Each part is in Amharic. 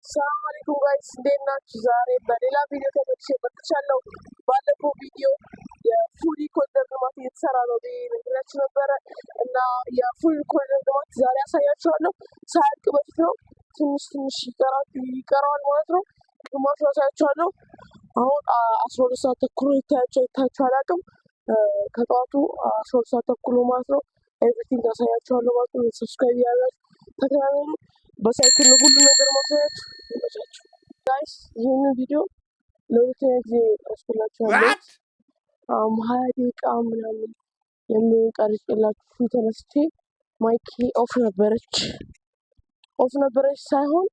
ሰላም አለይኩም ጋይስ እንዴት ናችሁ? ዛሬ በሌላ ቪዲዮ ተመልሼ መጥቻለሁ። ባለፈው ቪዲዮ የፉሊ ኮሪደር ልማት እየተሰራ ነው ነግራችሁ ነበረ እና የፉሊ ኮሪደር ልማት ዛሬ አሳያችኋለሁ። ሳያልቅ በፊት ነው፣ ትንሽ ይቀረዋል ማለት ነው። ግማሹ አሳያችኋለሁ። አሁን 12 ሰዓት ተኩል ይታያችሁ አላውቅም። ከጠዋቱ 12 ሰዓት ተኩል ማለት ነው። ኤቭሪቲንግ አሳያችኋለሁ ማለት ነው። ሰብስክራይብ ያደርጋችሁ ተከታተሉ። በሳይክል ሁሉ ነገር ማሳያችሁ ይመቻችሁ ጋይስ። ይህንን ቪዲዮ ለሁለተኛ ጊዜ ቀርጽላችኋለሁ። 20 ደቂቃ ምናምን የሚሆን ቀርጬላችሁ ተነስቼ ማይክ ኦፍ ነበረች ሳይሆን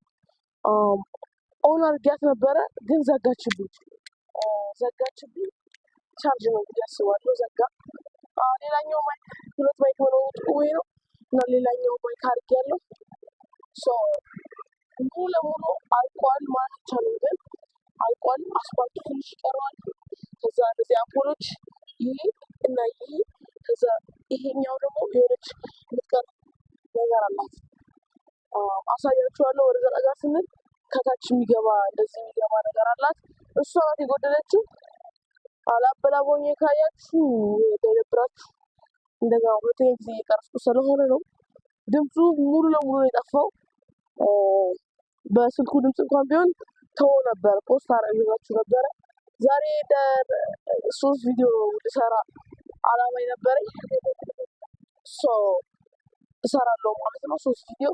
ኦን አድርጊያት ነበረ፣ ግን ዘጋችብኝ። ቻርጅ ነው ብዬ አስባለሁ። ዘጋ። ሌላኛው ማይክ ሁለት ማይክ ሆነው ወይ ነው እና ሌላኛው ማይክ አድርጌያለሁ። ሙሉ ለሙሉ አልቋል ማለት ይቻላል፣ ግን አልቋል። አስፋልቱ ትንሽ ይቀረዋል። ከዛ እነዚህ አምፖሎች ይሄ እና ይሄ፣ ከዛ ይሄኛው ደግሞ የሆነች የምትቀር ነገር አላት። አሳያችኋለሁ። ወደ ዘጠጋ ስንል ከታች እንደዚህ የሚገባ ነገር አላት። እሷ ናት የጎደለችው። አላበላቦኝ ካያችሁ ደብራችሁ እንደገና ሁለተኛ ጊዜ እየቀረጽኩ ስለሆነ ነው ድምፁ ሙሉ ለሙሉ የጠፋው። በስልኩ ድምፅ እንኳን ቢሆን ተው ነበር፣ ፖስት አደረግላችሁ ነበረ። ዛሬ 3 ቪዲዮ ልሰራ አላማ ነበረኝ። እሰራለሁ ማለት ነው 3 ቪዲዮ።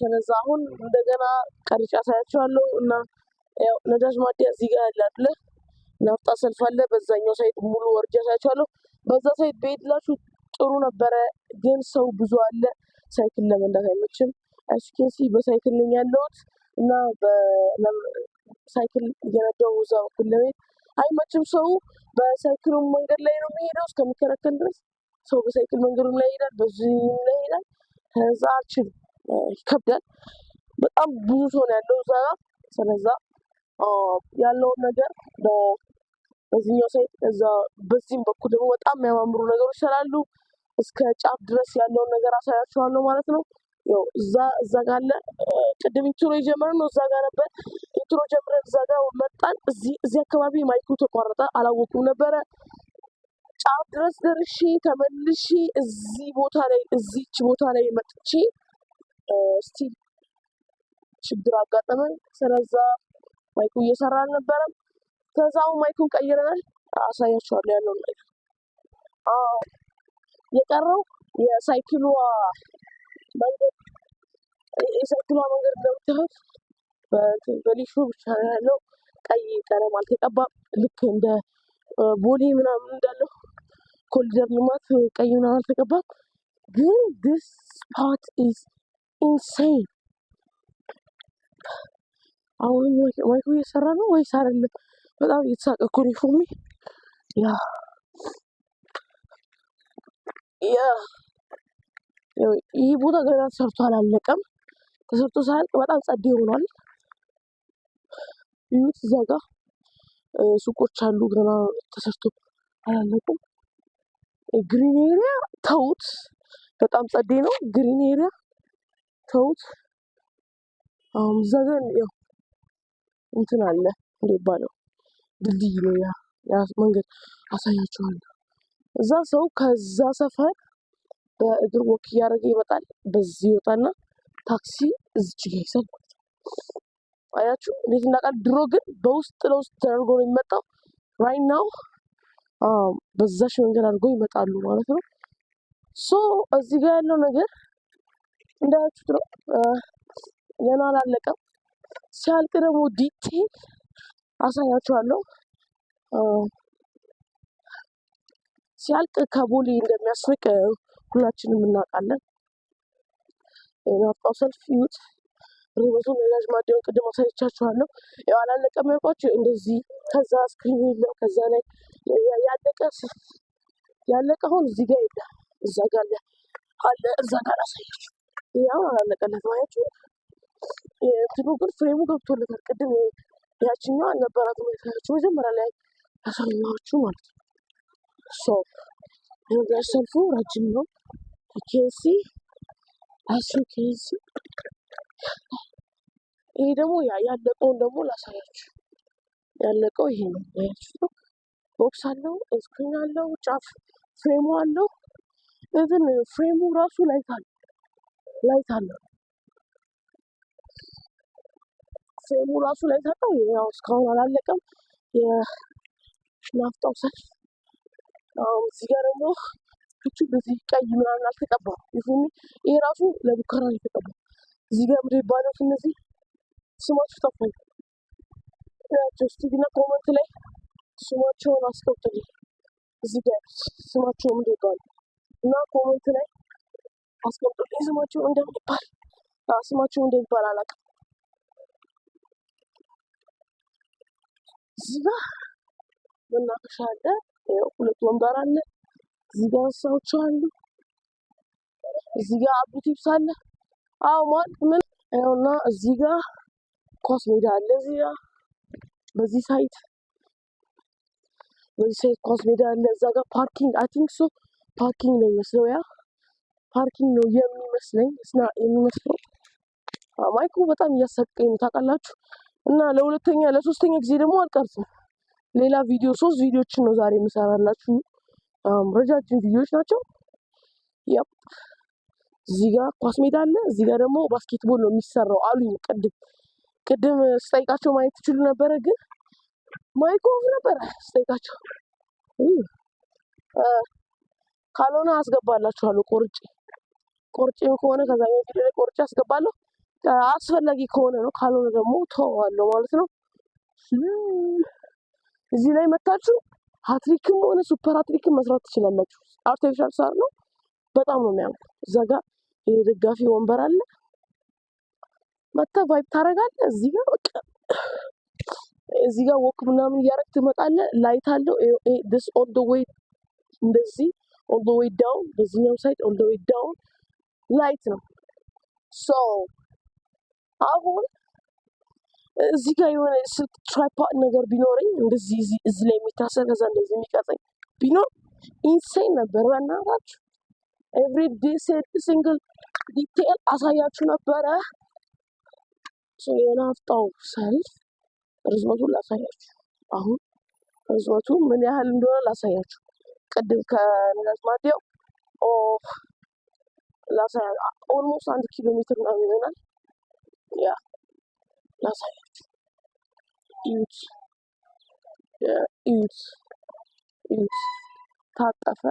ስለዛ አሁን እንደገና ቀርጬ አሳያችኋለሁ። እና ያው ነዳጅ ማደያ እዚህ ጋር ያለ አይደለ፣ ናፍጣ ሰልፍ አለ። በዛኛው ሳይት ሙሉ ወርጄ አሳያችኋለሁ። በዛ ሳይት በሄድላችሁ ጥሩ ነበረ፣ ግን ሰው ብዙ አለ። ሳይክል ለመንዳት አይመችም። አስኪንሲ በሳይክል ነኝ ያለሁት እና በሳይክል እየነዳሁ እዛ በኩል ለመሄድ አይመችም። ሰው በሳይክሉ መንገድ ላይ ነው የሚሄደው እስከሚከለከል ድረስ። ሰው በሳይክል መንገዱ ላይ ይሄዳል፣ በዚህ ላይ ይሄዳል። ከዛ አልችልም፣ ይከብዳል። በጣም ብዙ ሰው ነው ያለው እዛ ጋር። ስለዛ ያለውን ነገር በዚህኛው ሳይት እዛ በዚህም በኩል ደግሞ በጣም የሚያማምሩ ነገሮች ስላሉ እስከ ጫፍ ድረስ ያለውን ነገር አሳያችኋለሁ ማለት ነው። ያው እዛ ጋር አለ። ቅድም ኢንትሮ የጀመርነው እዛ ጋር ነበር። ኢንትሮ ጀምረን እዛ ጋር መጣን። እዚህ አካባቢ ማይኩ ተቋረጠ፣ አላወኩም ነበረ። ጫፍ ድረስ ደርሼ ተመልሼ እዚች ቦታ ላይ መጥቼ እስቲ ችግር አጋጠመን። ስለዛ ማይኩ እየሰራ አልነበረም። ከዛው ማይኩን ቀይረናል። አሳያችኋለሁ ያለውን ነገር። የቀረው የሳይክሏ መንገድ እንደምታዩት በሊሾ ብቻ ነው ያለው። ቀይ ቀለም አልተቀባም። ልክ እንደ ቦሌ ምናምን እንዳለው ኮሪደር ልማት ቀይ ምናምን አልተቀባም። ግን this spot is insane። አሁን ማይኩ እየሰራ ነው ወይስ አይደለም? በጣም እየተሳቀ እኮ ነው ፎሚ። ይህ ቦታ ገና ተሰርቶ አላለቀም። ተሰርቶ ሳያልቅ በጣም ጸዴ ሆኗል። ይሁት እዛ ጋ ሱቆች አሉ፣ ገና ተሰርቶ አላለቁም። ግሪን ኤሪያ ተውት፣ በጣም ጸዴ ነው። ግሪን ኤሪያ ተውት። እዛ ጋ ያው እንትን አለ እንደሚባለው ድልድይ ነው። ያ መንገድ አሳያችኋለሁ። እዛ ሰው ከዛ ሰፈር በእግር ወክ እያደረገ ይመጣል። በዚህ ይወጣና ታክሲ እዚች ጋ ይይዛል። አያችሁ እንዴት እንዳቃል። ድሮ ግን በውስጥ ለውስጥ ተደርጎ ነው የሚመጣው። ራይት ናው በዛሽ መንገድ አድርጎ ይመጣሉ ማለት ነው። እዚህ ጋር ያለው ነገር እንዳያችሁት ነው። ገና አላለቀም። ሲያልቅ ደግሞ ዲቴል አሳያችኋለሁ። ሲያልቅ ከቦሌ እንደሚያስርቅ ሁላችንም እናውቃለን። ናፍጣው ሰልፍ ይዩት። ርበቱ ነዳጅ ማደያውን ቅድም አሳይቻችኋለሁ። ያው አላለቀም ያልኳችሁ እንደዚህ። ከዛ ስክሪን የለም። ከዛ ላይ ያለቀ አሁን እዚህ ጋር የለም። እዛ ጋር አለ። እዛ ጋር አሳያችሁ። ያው አላለቀለት ማያችሁ። እንትኑ ግን ፍሬሙ ገብቶለታል። ቅድም ያችኛው አልነበራትም። መጀመሪያ ላይ ያሳየኋችሁ ማለት ነው። ነዳጅ ሰልፉ ረጅም ነው። ኬንሲ ይሄ ደግሞ ያለቀውን ደግሞ ላሳያችሁ። ያለቀው ይሄ ነው። ያያችሁት ነው። ቦክስ አለው፣ ስክሪን አለው፣ ጫፍ ፍሬሙ አለው። ኢቭን ፍሬሙ ራሱ ላይት አለው። ፍሬሙ ራሱ ላይት አለው። ያው እስካሁን አላለቀም የናፍጣው ሰልፍ። እዚህ ጋር ደግሞ እቺ በዚህ ቀይ ምናምን አልተቀባም። ይሄ ራሱ ለሙከራ ነው የተቀባው። እዚህ ጋር ምንድን ይባላል እነዚህ ስማችሁ ጠፋኝ። ያቸው እስቲ ግን ኮመንት ላይ ስማቸውን አስቀምጡልኝ። እዚህ ጋር ስማቸው ምንድን ይባላል እና ኮመንት ላይ አስቀምጡልኝ ስማቸው እንደሚባል። ስማቸው እንደሚባል አላውቅም። እዚህ ጋር መናፈሻ አለ። ሁለት ወንበር አለ። እዚህ ጋር ሰዎች አሉ። እዚህ ጋር አቡ ቲፕስ አለ። ምን እና እዚህ ጋር ኳስ ሜዳ አለ። እዚህ ጋር በዚህ ሳይት ኳስ ሜዳ አለ። እዛ ጋር ፓርኪንግ አይ ቲንክ ሶ ፓርኪንግ ነው የሚመስለው። ፓርኪንግ ነው የሚመስለኝ። የሚመስለው ማይኩ በጣም እያሳቀኝ ነው ታውቃላችሁ። እና ለሶስተኛ ጊዜ ደግሞ አልቀርጽም። ሌላ ቪዲዮ 3 ቪዲዮዎችን ነው ዛሬ የምሰራላችሁ። ረጃጅም ቪዲዮዎች ናቸው። እዚህ ጋር ኳስ ሜዳ አለ። እዚህ ጋር ደግሞ ባስኬትቦል ነው የሚሰራው አሉኝ። ቅድም ስጠይቃቸው ማየት ትችሉ ነበረ፣ ግን ማይክ ኦፍ ነበረ ስጠይቃቸው። ካልሆነ አስገባላችኋለሁ ቆርጬም ከሆነ ከዛኛው ቪዲዮ ላይ ቆርጬ አስገባለሁ። አስፈላጊ ከሆነ ነው፣ ካልሆነ ደግሞ ተዋዋለሁ ማለት ነው። እዚህ ላይ መታችሁ ሃትሪክም ሆነ ሱፐር ሃትሪክም መስራት ትችላላችሁ። አርቲፊሻል ሳር ነው፣ በጣም ነው የሚያምር። እዛ ጋር የደጋፊ ወንበር አለ። መታ ቫይብ ታደርጋለህ። እዚህ ጋር ወክ ምናምን እያደረግ ትመጣለህ። ላይት አለው። this all the way እንደዚህ all the way down፣ በዚህኛው ሳይድ all the way down ላይት ነው። ሶ አሁን እዚህ ጋር የሆነ ትራይፖድ ነገር ቢኖረኝ እንደዚህ እዚህ ላይ የሚታሰር ከዛ እንደዚህ የሚቀርጸኝ ቢኖር ኢንሴን ነበር። በእናታችሁ ኤቭሪ ሲንግል ዲቴል አሳያችሁ ነበረ። የናፍጣው ሰልፍ ርዝመቱን ላሳያችሁ። አሁን ርዝመቱ ምን ያህል እንደሆነ ላሳያችሁ። ቅድም ከነዳጅ ማደያው ላሳያችሁ። ኦልሞስት 1 ኪሎ ሜትር ምናምን ይሆናል። ላሳያችሁ። እዩት። ታጠፈ፣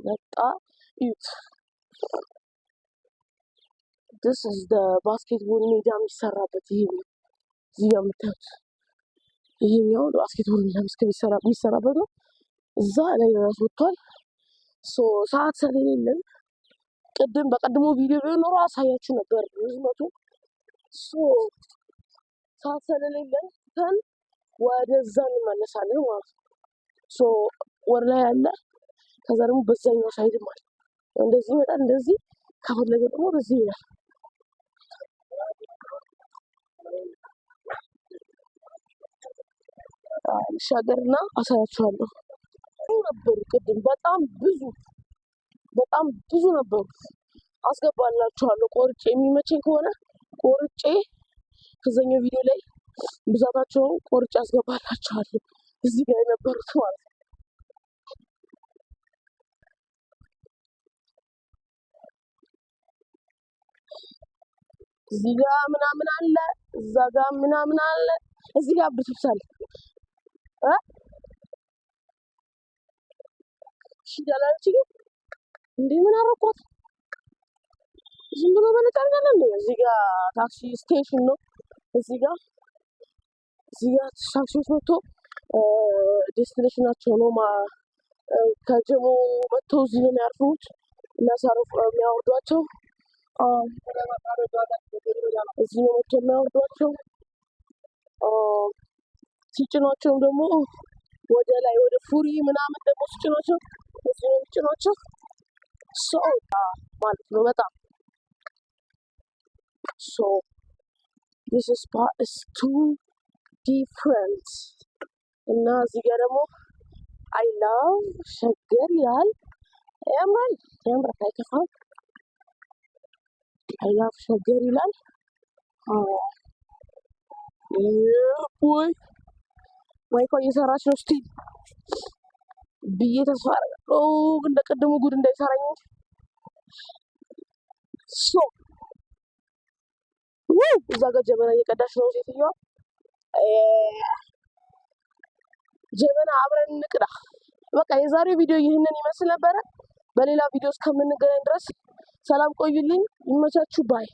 መጣ። እዩት። this is the ባስኬትቦል ሜዳ የሚሰራበት። ይሄ ነው እዚህ ጋር የምታዩት። ይሄኛው ባስኬትቦል ሜዳ የሚሰራበት ነው። እዛ ላይ ራሱ ወጥቷል። ሰዓት ስለሌለን በቀድሞ ቪዲዮ ቢሆን ኖሮ አሳያችሁ ነበር ርዝመቱ። ሰዓት ስለሌለን ግን ወደዛ እንመለሳለን ማለት ነው። ወር ላይ አለ። ከዛ ደግሞ በዛኛው ሳይድም አለ። እንደዚህ ይመጣል። እንደዚህ ከፈለገ ደግሞ በዚህ ይላል። ሻገርና አሳያችኋለሁ። ነበሩ ቅድም በጣም ብዙ ነበሩ። አስገባላችኋለሁ ቆርጬ፣ የሚመቸኝ ከሆነ ቆርጬ ከዛኛው ቪዲዮ ላይ ብዛታቸውን ቆርጬ አስገባላችኋለሁ። እዚህ ጋር የነበሩት ማለት ነው። እዚህ ጋር ምናምን አለ፣ እዛ ጋር ምናምን አለ፣ እዚህ ጋር ብትብስ አለ። እሺ ዳላንቺ እንዴ ምን አረኳት? ዝም ብሎ በነጣንጋለ ነው። እዚህ ጋር ታክሲ ስቴሽን ነው። እዚህ ጋር ታክሲዎች መጥቶ ዴስቲኔሽናቸው ነው። ከጀሞ መጥተው እዚህ ነው የሚያርፉት፣ የሚያወርዷቸው እዚህ ነው መጥተው የሚያወርዷቸው። ሲጭኗቸውም ደግሞ ወደ ላይ ወደ ፉሪ ምናምን ደግሞ ሲጭኗቸው እዚህ ነው የሚጭኗቸው ማለት ነው። በጣም this spot is too different እና እዚህ ጋር ደግሞ I love ሸገር ይላል። ያምራል አይከፋም። I love ሸገር ይላል። ወይ ማይኳ እየሰራች ነው ስቲል ብዬ ተስፋ አደርጋለሁ። እንደ ቀድሞ ጉድ እንዳይሰራኝ ሶ እዛ ጋር ጀበና እየቀዳች ነው ሴትዮዋ። ጀበና አብረን እንቅዳ። በቃ የዛሬው ቪዲዮ ይህንን ይመስል ነበረ። በሌላ ቪዲዮ እስከምንገናኝ ድረስ ሰላም ቆዩልኝ። ይመቻችሁ ባይ